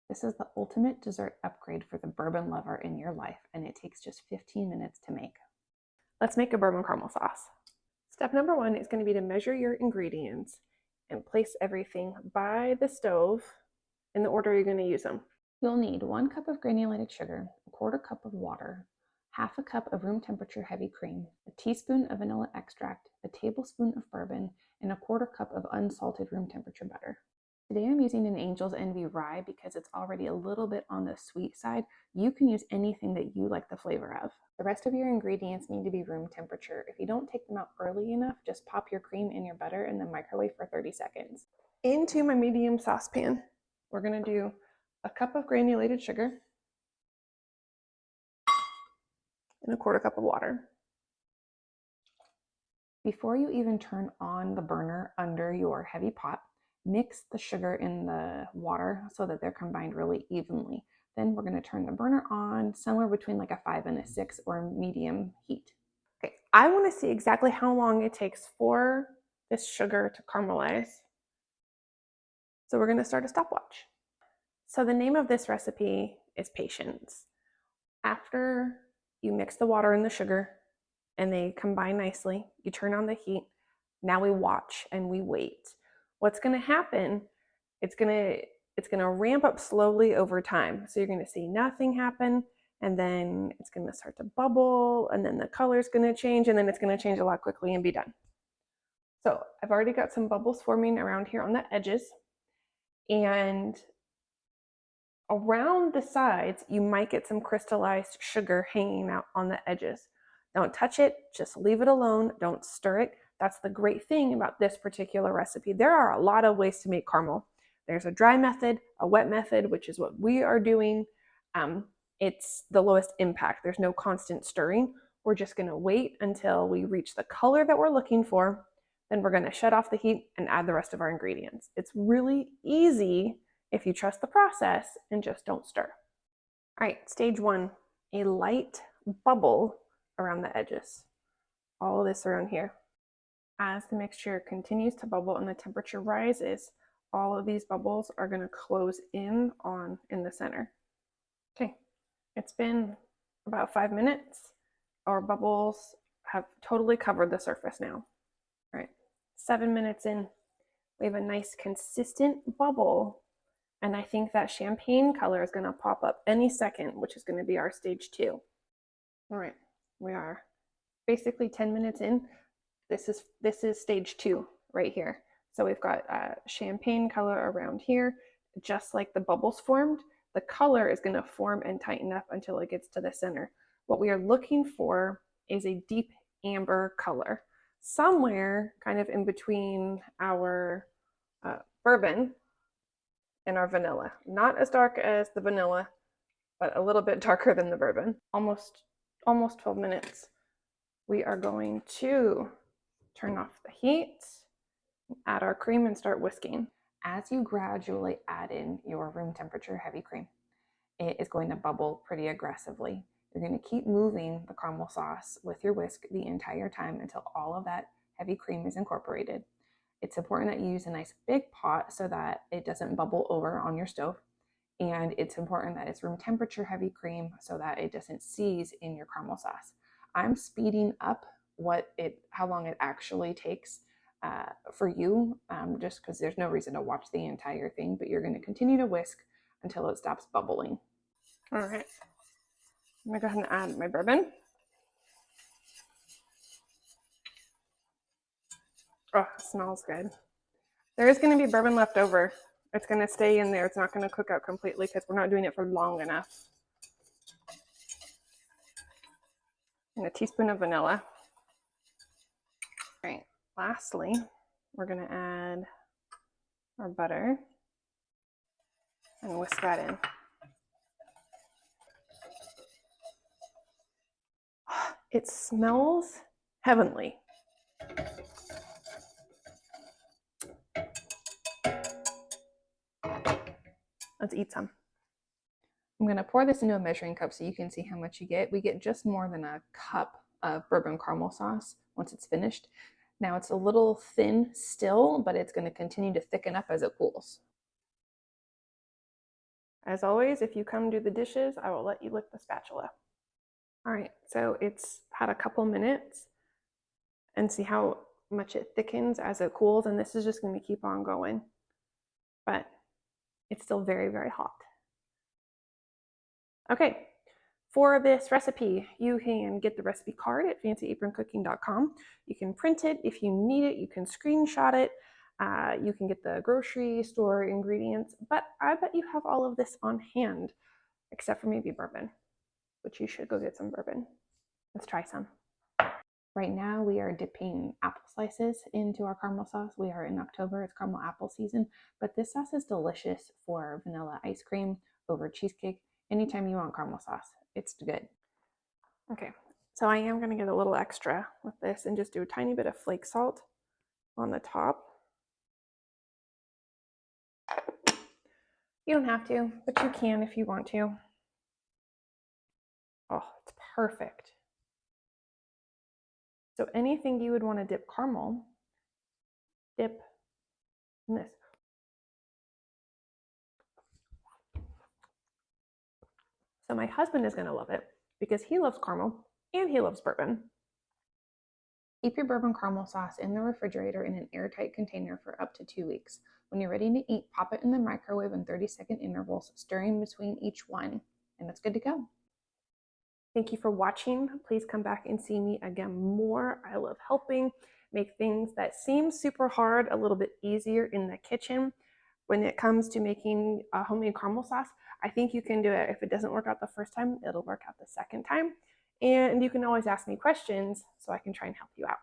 This is the ultimate dessert upgrade for the bourbon lover in your life, and it takes just 15 minutes to make. Let's make a bourbon caramel sauce. Step number 1 is going to be to measure your ingredients and place everything by the stove in the order you're going to use them. You'll need 1 cup of granulated sugar, a 1/4 cup of water, 1/2 cup of room temperature heavy cream, a teaspoon of vanilla extract, a tablespoon of bourbon, and a 1/4 cup of unsalted room temperature butter. Today I'm using an Angel's Envy rye because it's already a little bit on the sweet side. You can use anything that you like the flavor of. The rest of your ingredients need to be room temperature. If you don't take them out early enough, just pop your cream in your butter in the microwave for 30 seconds. Into my medium saucepan, we're going to do a cup of granulated sugar and a 1/4 cup of water. Before you even turn on the burner under your heavy pot, mix the sugar in the water so that they're combined really evenly. Then we're going to turn the burner on somewhere between like a 5 and a 6 or medium heat. Okay, I want to see exactly how long it takes for this sugar to caramelize. So we're going to start a stopwatch. So the name of this recipe is patience. After you mix the water and the sugar and they combine nicely, you turn on the heat. Now we watch and we wait. What's going to happen, it's going to ramp up slowly over time. So you're going to see nothing happen, and then it's going to start to bubble, and then the color's going to change, and then it's going to change a lot quickly and be done. So I've already got some bubbles forming around here on the edges, and around the sides, you might get some crystallized sugar hanging out on the edges. Don't touch it, just leave it alone, don't stir it. That's the great thing about this particular recipe. There are a lot of ways to make caramel. There's a dry method, a wet method, which is what we are doing. It's the lowest impact. There's no constant stirring. We're just going to wait until we reach the color that we're looking for. Then we're going to shut off the heat and add the rest of our ingredients. It's really easy if you trust the process and just don't stir. All right, stage 1, a light bubble around the edges. All of this around here. As the mixture continues to bubble and the temperature rises, all of these bubbles are going to close in the center. Okay, it's been about 5 minutes. Our bubbles have totally covered the surface now. All right, 7 minutes in, we have a nice consistent bubble, and I think that champagne color is going to pop up any second, which is going to be our stage 2. All right, we are basically 10 minutes in. This is stage 2 right here. So we've got champagne color around here, just like the bubbles formed. The color is going to form and tighten up until it gets to the center. What we are looking for is a deep amber color, somewhere kind of in between our bourbon and our vanilla. Not as dark as the vanilla, but a little bit darker than the bourbon. Almost 12 minutes. We are going to turn off the heat, add our cream, and start whisking. As you gradually add in your room temperature heavy cream, it is going to bubble pretty aggressively. You're going to keep moving the caramel sauce with your whisk the entire time until all of that heavy cream is incorporated. It's important that you use a nice big pot so that it doesn't bubble over on your stove. And it's important that it's room temperature heavy cream so that it doesn't seize in your caramel sauce. I'm speeding up how long it actually takes for you, just because there's no reason to watch the entire thing, but you're going to continue to whisk until it stops bubbling. All right, I'm going to go ahead and add my bourbon. Oh, it smells good. There is going to be bourbon left over. It's going to stay in there. It's not going to cook out completely because we're not doing it for long enough. And a teaspoon of vanilla. All right, lastly, we're going to add our butter and whisk that in. It smells heavenly. Let's eat some. I'm going to pour this into a measuring cup so you can see how much you get. We get just more than a cup of bourbon caramel sauce once it's finished. Now it's a little thin still, but it's going to continue to thicken up as it cools. As always, if you come do the dishes, I will let you lick the spatula. All right, so it's had a couple minutes, and see how much it thickens as it cools, and this is just going to keep on going. But it's still very, very hot. Okay, for this recipe, you can get the recipe card at fancyaproncooking.com. You can print it if you need it. You can screenshot it. You can get the grocery store ingredients, but I bet you have all of this on hand, except for maybe bourbon, which you should go get some bourbon. Let's try some. Right now we are dipping apple slices into our caramel sauce. We are in October, it's caramel apple season, but this sauce is delicious for vanilla ice cream, over cheesecake, anytime you want caramel sauce. It's good. Okay, so I am going to get a little extra with this and just do a tiny bit of flake salt on the top. You don't have to, but you can if you want to. Oh, it's perfect. So anything you would want to dip caramel, dip in this. So my husband is going to love it because he loves caramel and he loves bourbon. Keep your bourbon caramel sauce in the refrigerator in an airtight container for up to 2 weeks. When you're ready to eat, pop it in the microwave in 30-second intervals, stirring between each one, and it's good to go. Thank you for watching. Please come back and see me again more. I love helping make things that seem super hard a little bit easier in the kitchen. When it comes to making a homemade caramel sauce, I think you can do it. If it doesn't work out the first time, it'll work out the second time. And you can always ask me questions so I can try and help you out.